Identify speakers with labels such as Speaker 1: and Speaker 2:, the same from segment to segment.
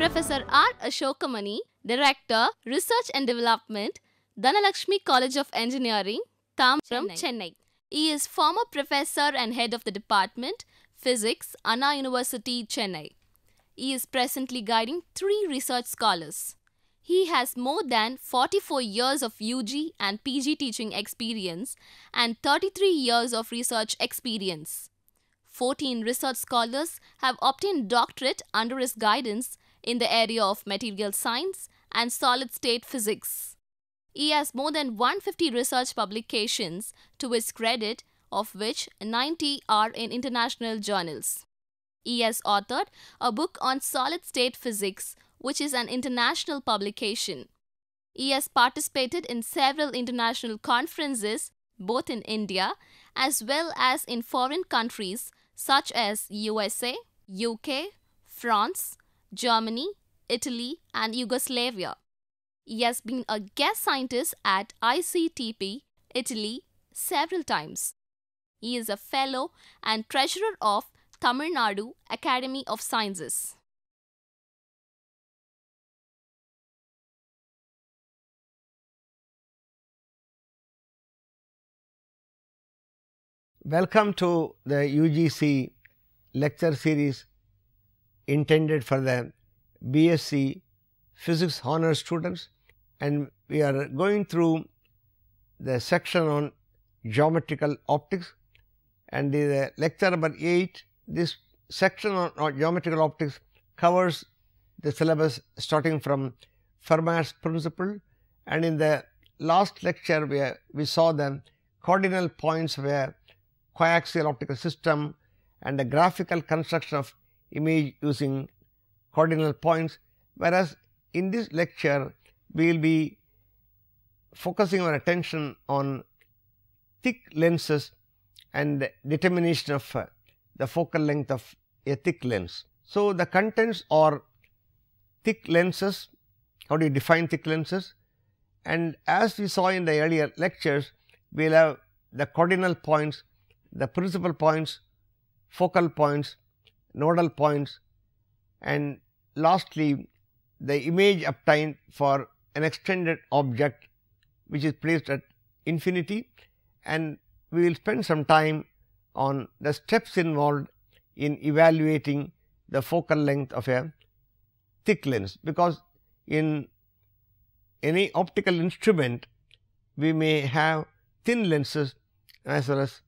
Speaker 1: Professor R. Asokamani, Director, Research and Development, Dhanalakshmi College of Engineering, Tam from Chennai. He is former professor and head of the department, Physics, Anna University, Chennai. He is presently guiding 3 research scholars. He has more than 44 years of UG and PG teaching experience and 33 years of research experience. 14 research scholars have obtained doctorate under his guidance in the area of material science and solid-state physics. He has more than 150 research publications to his credit, of which 90 are in international journals. He has authored a book on solid-state physics, which is an international publication. He has participated in several international conferences, both in India as well as in foreign countries such as USA, UK, France, Germany, Italy, and Yugoslavia. He has been a guest scientist at ICTP, Italy, several times. He is a fellow and treasurer of Tamil Nadu Academy of Sciences.
Speaker 2: Welcome to the UGC lecture series intended for the BSc Physics Honours students, and we are going through the section on geometrical optics, and the lecture number 8. This section on geometrical optics covers the syllabus starting from Fermat's principle, and in the last lecture we saw the cardinal points of a coaxial optical system and the graphical construction of image using cardinal points, whereas in this lecture we will be focusing our attention on thick lenses and determination of the focal length of a thick lens. So, the contents are thick lenses. How do you define thick lenses? And as we saw in the earlier lectures, we will have the cardinal points, the principal points, focal points, nodal points, and lastly the image obtained for an extended object which is placed at infinity, and we will spend some time on the steps involved in evaluating the focal length of a thick lens, because in any optical instrument we may have thin lenses as well as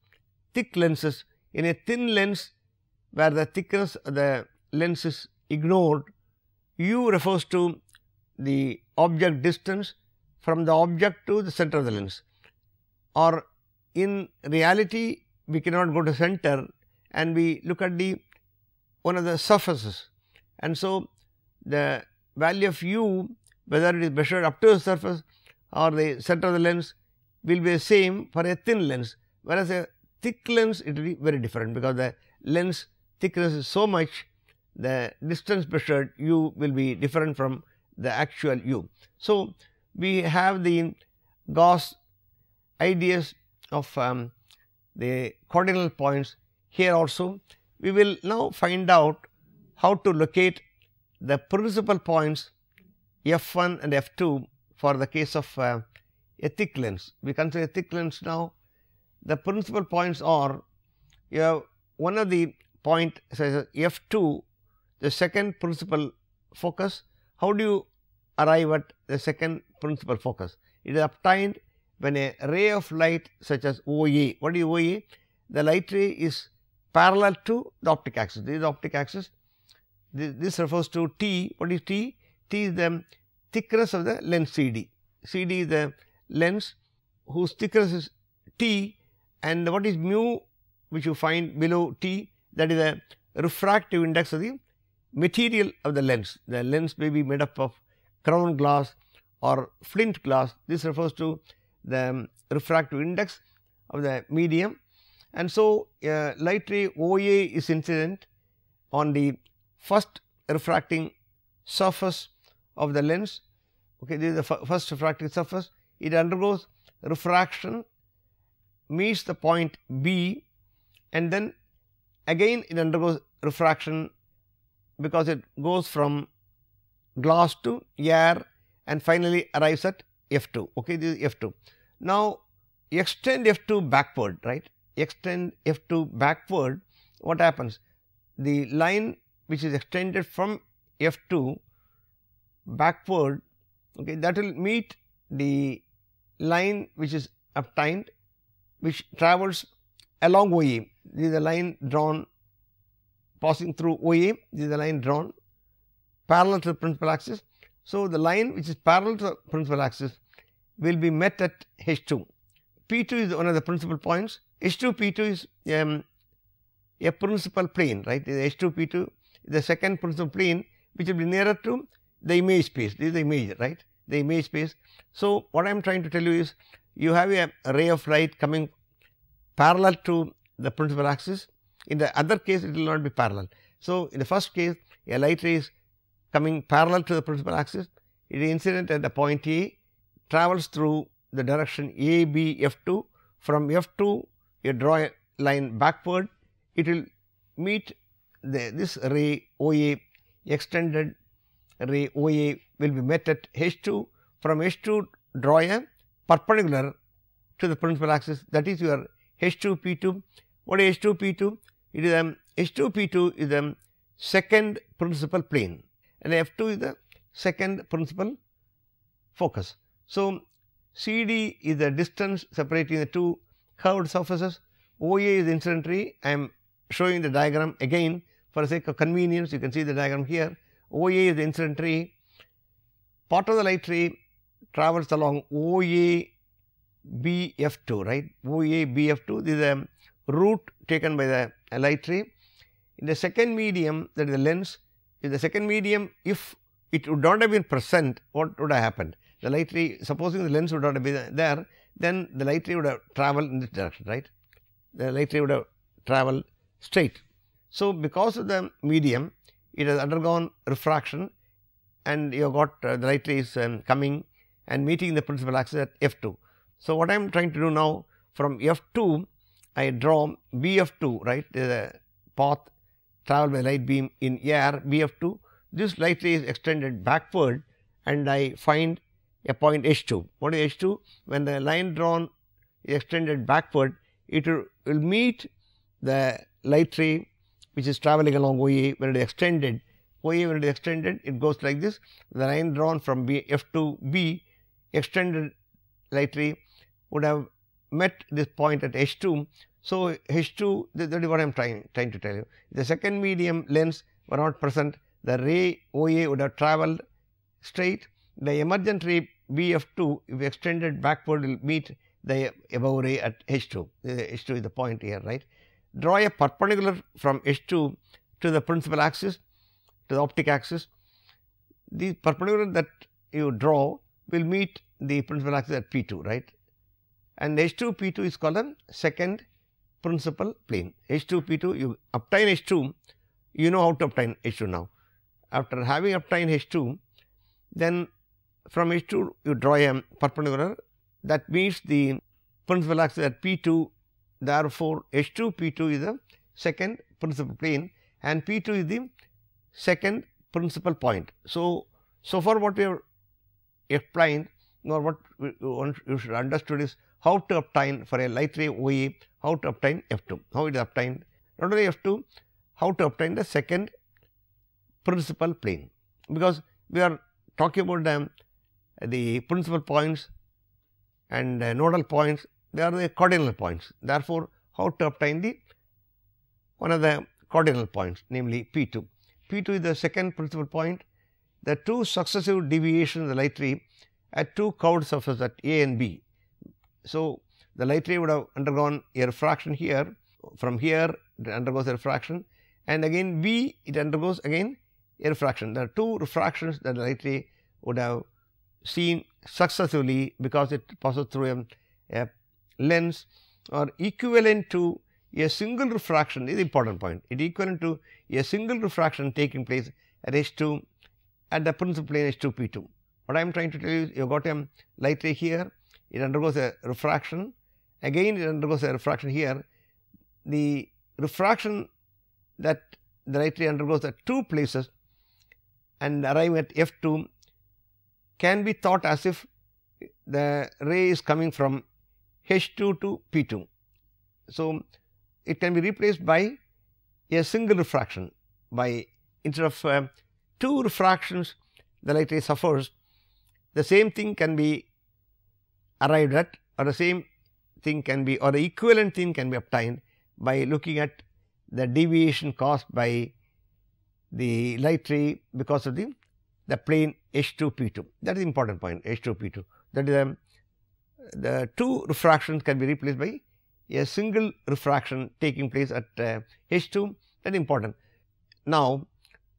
Speaker 2: thick lenses. In a thin lens, where the thickness of the lens is ignored, u refers to the object distance from the object to the center of the lens, or in reality we cannot go to center and we look at the one of the surfaces, and so the value of u, whether it is measured up to the surface or the center of the lens, will be the same for a thin lens, whereas a thick lens it will be very different, because the lens thickness is so much, the distance measured u will be different from the actual u. So, we have the Gauss ideas of the cardinal points here also. We will now find out how to locate the principal points f1 and f2 for the case of a thick lens. We consider a thick lens now. The principal points are, you have one of the point says f2, the second principal focus. How do you arrive at the second principal focus? It is obtained when a ray of light such as OA. What is OA? The light ray is parallel to the optic axis. This is the optic axis. This refers to T. What is T? T is the thickness of the lens CD. CD is the lens whose thickness is T, and what is mu, which you find below T? That is the refractive index of the material of the lens. The lens may be made up of crown glass or flint glass. This refers to the refractive index of the medium, and so light ray OA is incident on the first refracting surface of the lens. Okay, this is the first refracting surface. It undergoes refraction, meets the point B, and then again it undergoes refraction, because it goes from gloss to air and finally arrives at F2. Okay, this is F2. Now, extend F2 backward, right? Extend F2 backward. What happens? The line which is extended from F2 backward, okay, that will meet the line which is obtained, which travels along OA. This is a line drawn passing through OA. This is a line drawn parallel to the principal axis. So, the line which is parallel to the principal axis will be met at H2. P2 is one of the principal points. H2 P2 is a principal plane, right? H2 P2 is the second principal plane which will be nearer to the image space. This is the image, right? The image space. So, what I am trying to tell you is, you have a ray of light coming parallel to the principal axis. In the other case, it will not be parallel. So, in the first case, a light ray is coming parallel to the principal axis. It is incident at the point A, travels through the direction A, B, F2. From F2, you draw a line backward. It will meet this ray OA, extended ray OA will be met at H2. From H2, draw a perpendicular to the principal axis, that is your H2 P2. What is H2 P2? It is H2 P2 is the second principal plane and F2 is the second principal focus. So, CD is the distance separating the two curved surfaces. OA is the incident ray. I am showing the diagram again for the sake of convenience. You can see the diagram here. OA is the incident ray. Part of the light ray travels along OA BF2, right? OA BF2. This is a route taken by the light ray. In the second medium, that is the lens. In the second medium, if it would not have been present, what would have happened? The light ray, supposing the lens would not have been there, then the light ray would have travelled in this direction, right? The light ray would have travelled straight. So, because of the medium, it has undergone refraction and you have got the light rays coming and meeting the principal axis at F2. So, what I am trying to do now, from F2, I draw BF2, right? There is a path travelled by light beam in air BF2. This light ray is extended backward and I find a point H2. What is H2? When the line drawn is extended backward, it will meet the light ray which is travelling along OA. When it is extended, OA when it is extended, it goes like this. The line drawn from F2 B, extended light ray would have met this point at H2. So, H2, that is what I am trying to tell you. If the second medium lens were not present, the ray OA would have travelled straight. The emergent ray BF2, if extended backward, will meet the above ray at H2. H2 is the point here, right? Draw a perpendicular from H2 to the principal axis, to the optic axis. The perpendicular that you draw will meet the principal axis at P2, right? And H2 P2 is called a second principal plane. H2 P2, you obtain H2, you know how to obtain H2 now. After having obtained H2, then from H2 you draw a perpendicular that meets the principal axis at P2. Therefore, H2 P2 is the second principal plane and P2 is the second principal point. So, so far what we have explained or what you should understood is how to obtain for a light ray OA, how to obtain F2, how it is obtained, not only F2, how to obtain the second principal plane, because we are talking about the principal points and nodal points, they are the cardinal points. Therefore, how to obtain the one of the cardinal points, namely P2. P2 is the second principal point. The two successive deviations of the light ray at two curved surfaces at A and B. So, the light ray would have undergone a refraction here, from here it undergoes a refraction and again B it undergoes again a refraction. There are two refractions that the light ray would have seen successively because it passes through a lens or equivalent to a single refraction is the important point. It is equivalent to a single refraction taking place at H2 at the principal plane H2 P2. What I am trying to tell you is you have got a light ray here, it undergoes a refraction, again it undergoes a refraction here. The refraction that the light ray undergoes at two places and arrive at F2 can be thought as if the ray is coming from H2 to P2. So, it can be replaced by a single refraction. By instead of two refractions the light ray suffers, the same thing can be arrived at, or the same thing can be, or the equivalent thing can be obtained by looking at the deviation caused by the light ray because of the plane H2 P2. That is the important point, H2 P2. That is the two refractions can be replaced by a single refraction taking place at H2. That is important. Now,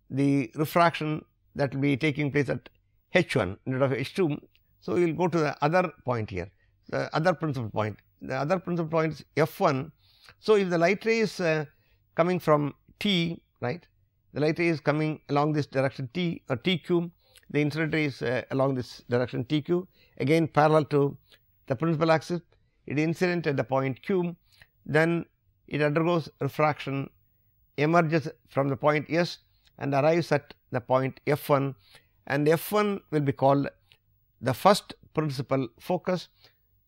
Speaker 2: the refraction that will be taking place at H1 instead of H2. So, we will go to the other point here, the other principal point. The other principal point is F1. So, if the light ray is coming from T, right, the light ray is coming along this direction T or TQ, the incident ray is along this direction TQ, again parallel to the principal axis, it is incident at the point Q, then it undergoes refraction, emerges from the point S and arrives at the point F1, and F1 will be called the first principal focus.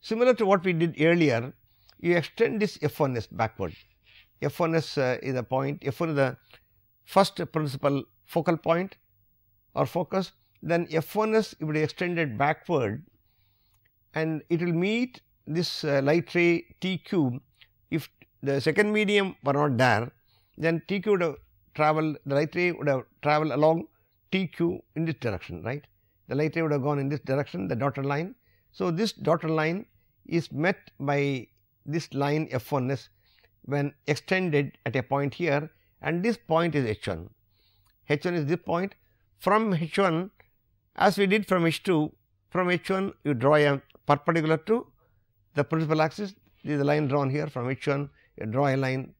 Speaker 2: Similar to what we did earlier, you extend this F1s backward. F1s is a point, F1 is the first principal focal point or focus, then F1s will be extended backward and it will meet this light ray TQ. If the second medium were not there, then TQ would have traveled, the light ray would have traveled along TQ in this direction, right. The light ray would have gone in this direction, the dotted line. So, this dotted line is met by this line F1s when extended at a point here, and this point is H1. H1 is this point. From H1, as we did from H2, from H1 you draw a perpendicular to the principal axis. This is the line drawn here from H1, you draw a line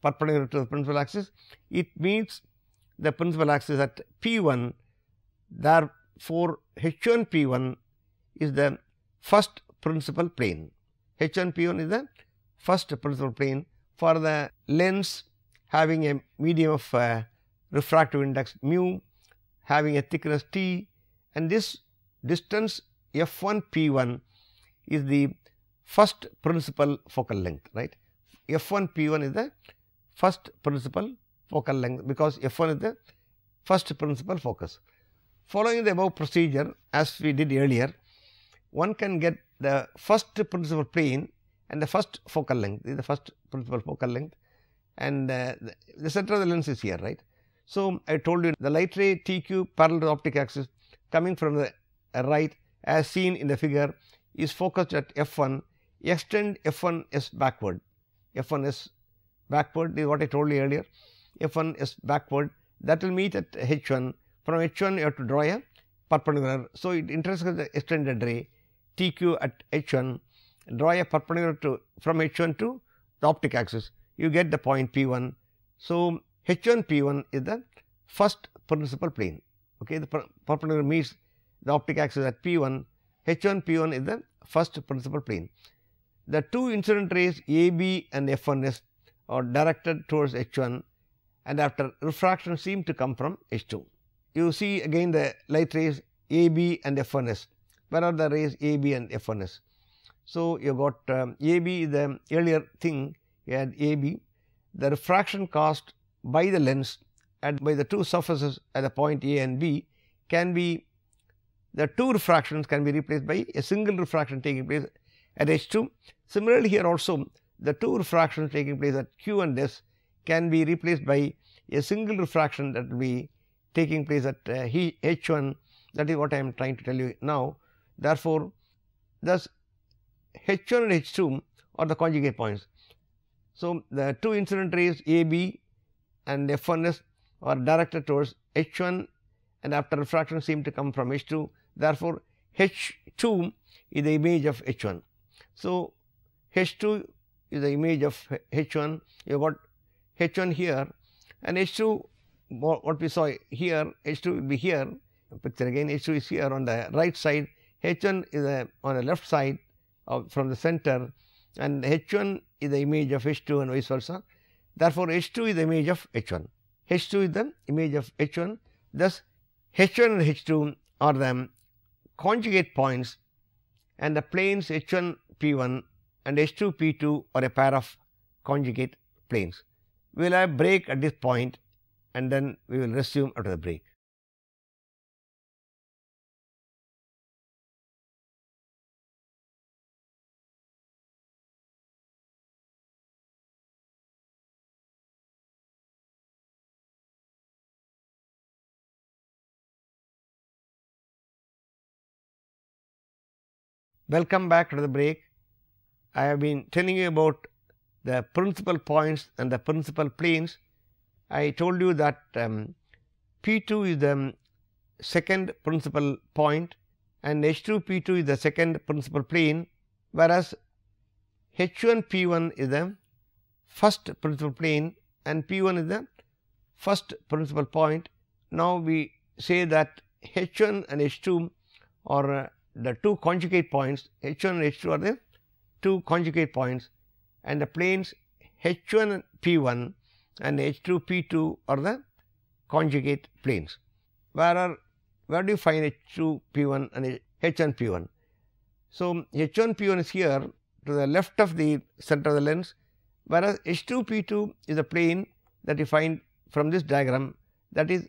Speaker 2: perpendicular to the principal axis. It meets the principal axis at P1. Therefore, H1 P1 is the first principal plane. H1 P1 is the first principal plane for the lens having a medium of refractive index mu, having a thickness T, and this distance F1 P1 is the first principal focal length, right. F1 P1 is the first principal focal length, because F1 is the first principal focus. Following the above procedure, as we did earlier, one can get the first principal plane and the first focal length. This is the first principal focal length, and the center of the lens is here, right. So, I told you the light ray TQ parallel to the optic axis coming from the right as seen in the figure is focused at F1. Extend F1s backward. F1s backward is what I told you earlier. F1s backward, that will meet at H1. From H1 you have to draw a perpendicular. So, it intersects the extended ray TQ at H1, draw a perpendicular to from H1 to the optic axis, you get the point P1. So, H1 P1 is the first principal plane. Okay, the perpendicular meets the optic axis at P1. H1 P1 is the first principal plane. The two incident rays AB and F1s are directed towards H1, and after refraction seem to come from H2. You see again the light rays AB and F1s. Where are the rays AB and F1s? So, you got AB is the earlier thing, you had AB. The refraction caused by the lens and by the two surfaces at the point A and B can be, the two refractions can be replaced by a single refraction taking place at H2. Similarly, here also the two refractions taking place at Q and S can be replaced by a single refraction that will be taking place at H1. That is what I am trying to tell you now. Therefore, thus H1 and H2 are the conjugate points. So, the two incident rays AB and F1s are directed towards H1, and after refraction seem to come from H2. Therefore, H2 is the image of H1. So, H2 is the image of H1. You got H1 here, and H2, what we saw here, H2 will be here. Picture again, H2 is here on the right side, H1 is on the left side from the center, and H1 is the image of H2 and vice versa. Therefore, H2 is the image of H1. H2 is the image of H1. Thus, H1 and H2 are the conjugate points, and the planes H1 P1 and H2 P2 are a pair of conjugate planes. We will have break at this point and then we will resume after the break. Welcome back to the break. I have been telling you about the principal points and the principal planes. I told you that P2 is the second principal point and H2 P2 is the second principal plane, whereas H1 P1 is the first principal plane and P1 is the first principal point. Now, we say that H1 and H2 are the two conjugate points. H1 and H2 are the two conjugate points, and the planes H1 P1 and H2 P2 are the conjugate planes. Where do you find H2 P1 and H1 P1? So, H1 P1 is here to the left of the center of the lens, whereas H2 P2 is a plane that you find from this diagram, that is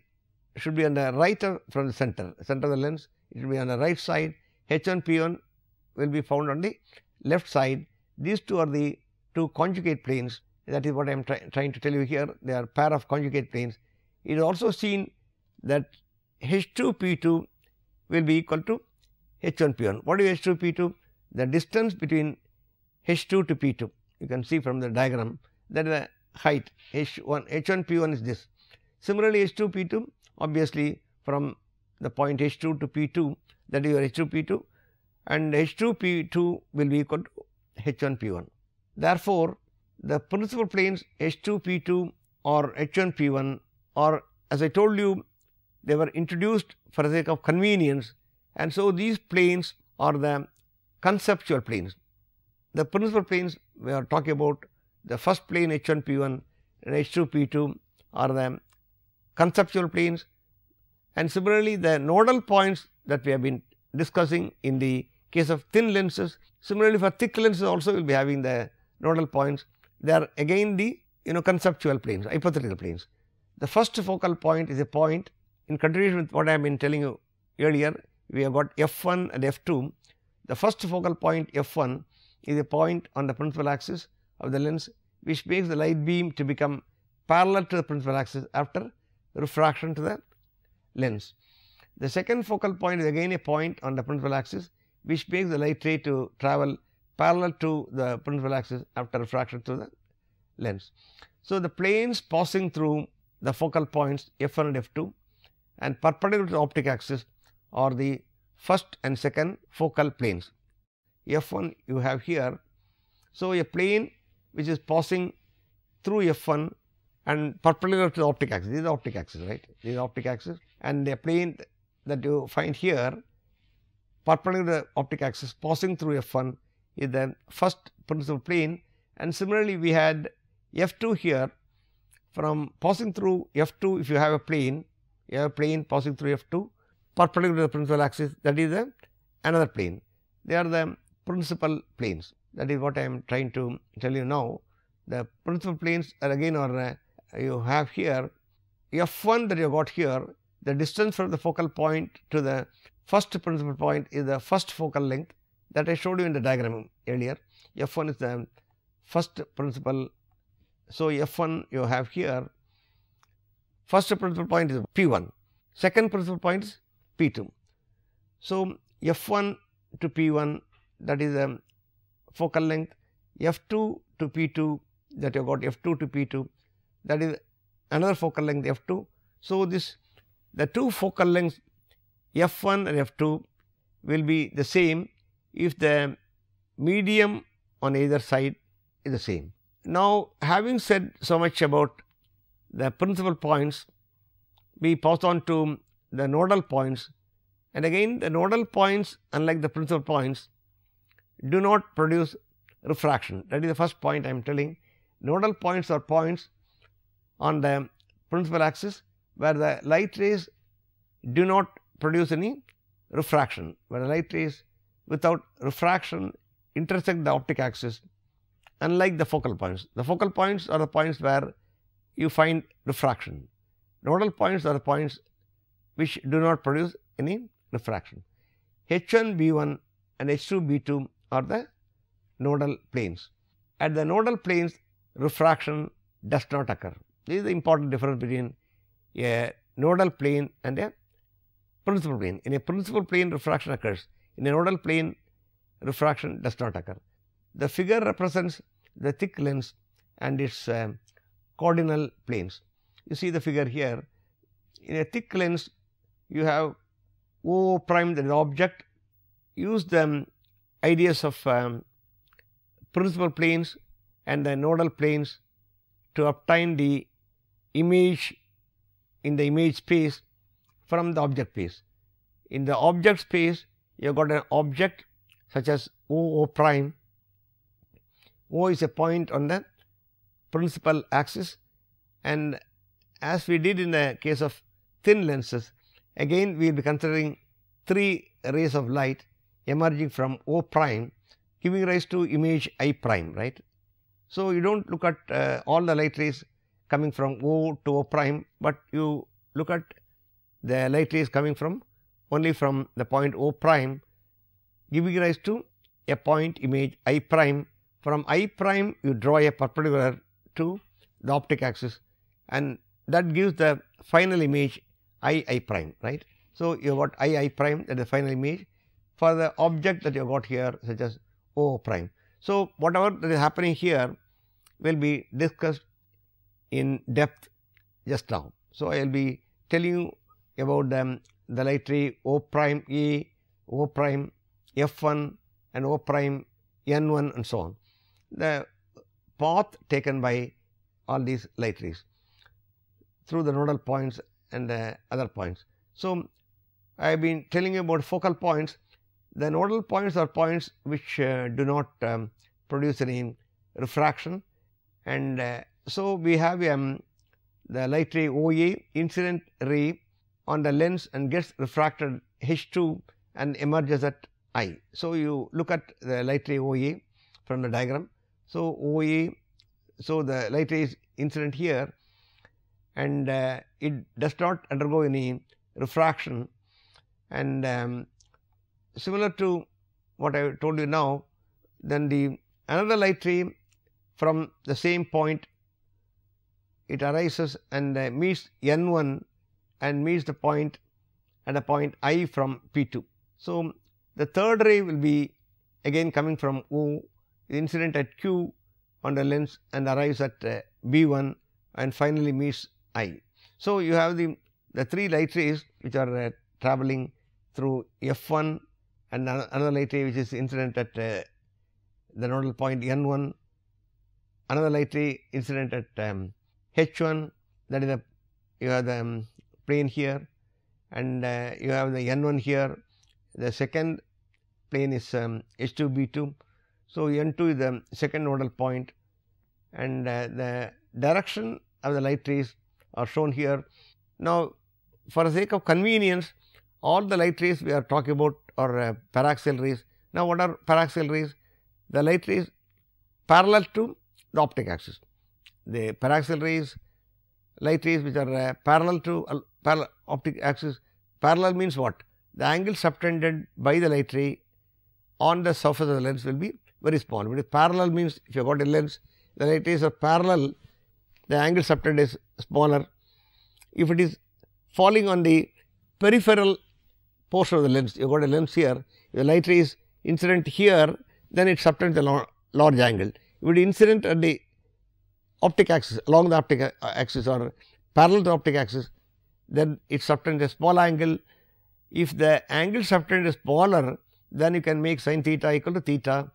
Speaker 2: should be on the right from the center of the lens. It will be on the right side. H1 P1 will be found on the left side. These two are the two conjugate planes. That is what I am trying to tell you here. They are pair of conjugate planes. It is also seen that H2 P2 will be equal to H1 P1. What is H2 P2? The distance between H2 to P2. You can see from the diagram that the height H1 P1 is this. Similarly, H2 P2 obviously from the point H2 to P2, that is your H2 P2, and H2 P2 will be equal to H1 P1. Therefore, the principal planes H2 P2 or H1 P1 are, as I told you, they were introduced for the sake of convenience, and so these planes are the conceptual planes. The principal planes we are talking about, the first plane H1 P1 and H2 P2 are the conceptual planes, and similarly the nodal points that we have been discussing in the case of thin lenses. Similarly, for thick lenses also we will be having the nodal points. They are again the conceptual planes, hypothetical planes. The first focal point is a point in continuation with what I have been telling you earlier. We have got F1 and F2. The first focal point F1 is a point on the principal axis of the lens, which makes the light beam to become parallel to the principal axis after refraction to the lens. The second focal point is again a point on the principal axis, which makes the light ray to travel parallel to the principal axis after refraction to the lens. So, the planes passing through the focal points F1 and F2 and perpendicular to the optic axis are the first and second focal planes. F1 you have here. So, a plane which is passing through F1 and perpendicular to the optic axis. This is the optic axis, right? This is the optic axis, and the plane that you find here perpendicular to the optic axis passing through F1 is the first principal plane. And similarly, we had F2 here. From passing through F2, if you have a plane, you have a plane passing through F2 perpendicular to the principal axis, that is another plane. They are the principal planes. That is what I am trying to tell you now. The principal planes are again you have here F1 that you got here. The distance from the focal point to the first principal point is the first focal length that I showed you in the diagram earlier. F1 is the first principal. So, F1 you have here, first principal point is P1, second principal point is P2. So, F1 to P1, that is the focal length, F2 to P2, that you got F2 to P2, that is another focal length F2. So, the two focal lengths F1 and F2 will be the same if the medium on either side is the same. Now, having said so much about the principal points, we pass on to the nodal points, and again the nodal points, unlike the principal points, do not produce refraction. That is the first point I am telling. Nodal points are points on the principal axis where the light rays do not produce any refraction, where the light rays without refraction intersect the optic axis, unlike the focal points. The focal points are the points where you find refraction. Nodal points are the points which do not produce any refraction. H1, B1 and H2, B2 are the nodal planes. At the nodal planes, refraction does not occur. This is the important difference between a nodal plane and a principal plane. In a principal plane, refraction occurs. In a nodal plane, refraction does not occur. The figure represents the thick lens and its cardinal planes. You see the figure here. In a thick lens, you have O prime, that is the object. Use the ideas of principal planes and the nodal planes to obtain the image in the image space from the object space. In the object space, you have got an object such as O prime. O is a point on the principal axis, and as we did in the case of thin lenses, again we will be considering 3 rays of light emerging from O prime, giving rise to image I prime, right. So, you do not look at all the light rays coming from O to O prime, but you look at the light rays coming from only from the point O prime, giving rise to a point image I prime. From I prime, you draw a perpendicular to the optic axis, and that gives the final image I prime, right. So, you have got I prime, that is the final image for the object that you have got here, such as O prime. So, whatever that is happening here will be discussed in depth just now. So, I will be telling you about the light ray O prime A, O prime F1 and O prime N1 and so on. The path taken by all these light rays through the nodal points and other points. So, I have been telling you about focal points. The nodal points are points which do not produce any refraction, and so we have the light ray OA, incident ray on the lens and gets refracted H2 and emerges at I. So, you look at the light ray OA from the diagram. So, OA, so the light ray is incident here, and it does not undergo any refraction, and similar to what I told you now, then the another light ray from the same point, it arises and meets N1 and meets the point at a point I from P2. So, the third ray will be again coming from O, incident at Q on the lens and arrives at B1 and finally meets I. So, you have the 3 light rays which are travelling through F1 and another light ray which is incident at the nodal point N1, another light ray incident at H1, that is you have the plane here, and you have the N1 here. The second plane is H2 B2. So, N2 is the second nodal point, and the direction of the light rays are shown here. Now, for the sake of convenience, all the light rays we are talking about are paraxial rays. Now, what are paraxial rays? The light rays parallel to the optic axis. The paraxial rays, light rays which are parallel to optic axis. Parallel means what? The angle subtended by the light ray on the surface of the lens will be very small. But if parallel means if you have got a lens, the light rays are parallel, the angle subtended is smaller. If it is falling on the peripheral portion of the lens, you have got a lens here, the light ray is incident here, then it subtends a large angle. If it is incident at the optic axis, along the optic axis or parallel to the optic axis, then it subtends a small angle. If the angle subtended is smaller, then you can make sin theta equal to theta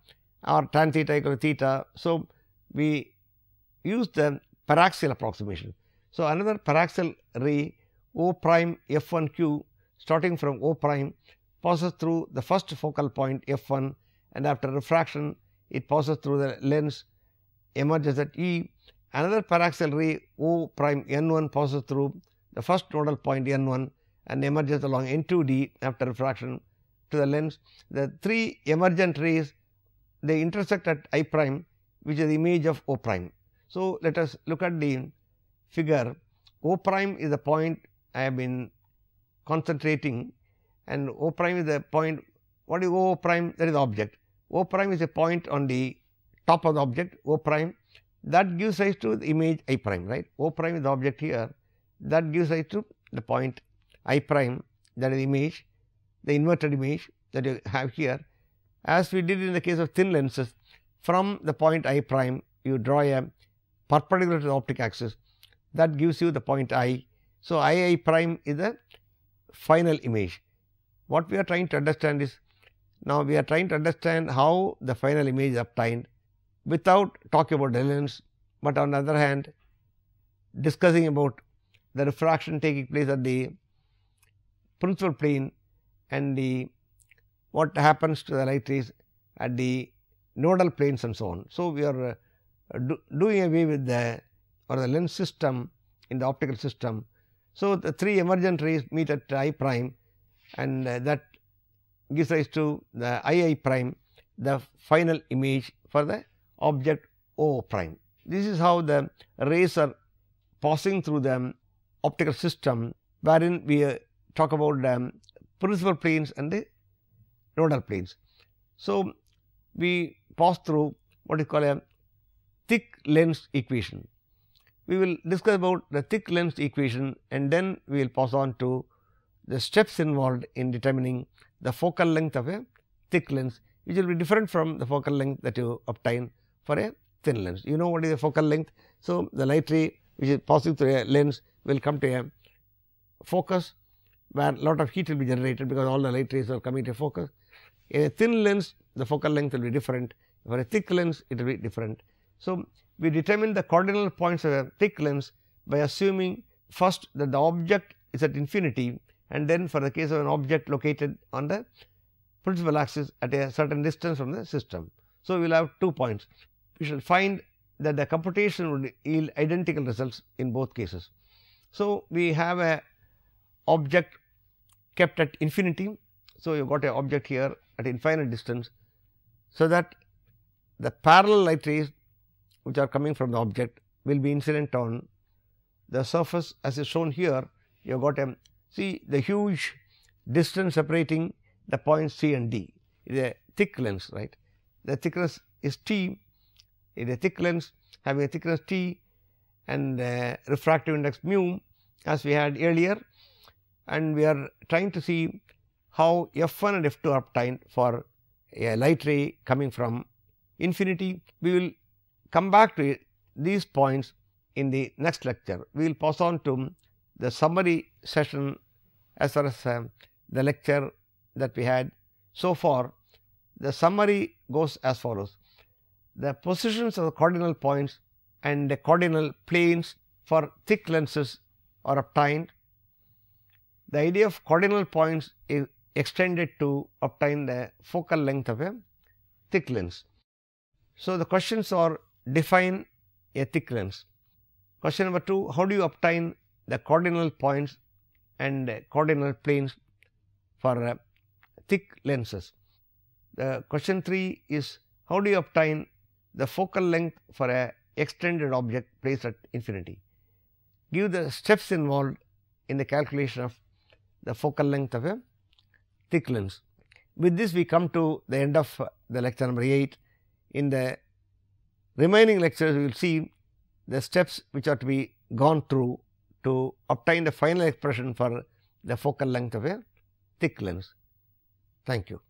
Speaker 2: or tan theta equal to theta. So, we use the paraxial approximation. So, another paraxial ray O prime F1Q starting from O prime passes through the first focal point F1, and after refraction it passes through the lens, emerges at E. Another paraxial ray O prime N1 passes through the first nodal point N1 and emerges along N2D after refraction to the lens. The 3 emergent rays, they intersect at I prime, which is the image of O prime. So, let us look at the figure. O prime is the point I have been concentrating, and O prime is the point. What is O prime? That is the object. O prime is a point on the top of the object, O prime, that gives rise to the image I prime, right. O prime is the object here, that gives rise to the point I prime, that is the image, the inverted image that you have here. As we did in the case of thin lenses, from the point I prime, you draw a perpendicular to the optic axis, that gives you the point I. So, I prime is the final image. What we are trying to understand is, now we are trying to understand how the final image is obtained without talking about the lens, but on the other hand discussing about the refraction taking place at the principal plane and the what happens to the light rays at the nodal planes and so on. So, we are doing away with the lens system in the optical system. So, the 3 emergent rays meet at I prime, and that gives rise to the I prime, the final image for the object O prime. This is how the rays are passing through the optical system, wherein we talk about the principal planes and the nodal planes. So, we pass through what is called a thick lens equation. We will discuss about the thick lens equation, and then we will pass on to the steps involved in determining the focal length of a thick lens, which will be different from the focal length that you obtain for a thin lens. You know what is a focal length. So, the light ray which is passing through a lens will come to a focus, where a lot of heat will be generated, because all the light rays are coming to a focus. In a thin lens, the focal length will be different. For a thick lens, it will be different. So, we determine the cardinal points of a thick lens by assuming first that the object is at infinity, and then for the case of an object located on the principal axis at a certain distance from the system. So, we will have 2 points. We shall find that the computation would yield identical results in both cases. So, we have a object kept at infinity. So, you got a object here at infinite distance, so that the parallel light rays which are coming from the object will be incident on the surface, as is shown here. You have got a, see the huge distance separating the points C and D. It is a thick lens, right. The thickness is T, it is a thick lens having a thickness T and refractive index mu, as we had earlier, and we are trying to see how F1 and F2 are obtained for a light ray coming from infinity. We will come back to these points in the next lecture. We will pass on to the summary session as far as the lecture that we had so far. The summary goes as follows: the positions of the cardinal points and the cardinal planes for thick lenses are obtained. The idea of cardinal points is extended to obtain the focal length of a thick lens. So, the questions are: define a thick lens. Question number 2, how do you obtain the cardinal points and cardinal planes for thick lenses? The question 3 is, how do you obtain the focal length for a extended object placed at infinity? Give the steps involved in the calculation of the focal length of a thick lens. With this, we come to the end of the lecture number 8. In the remaining lectures, we will see the steps which are to be gone through to obtain the final expression for the focal length of a thick lens. Thank you.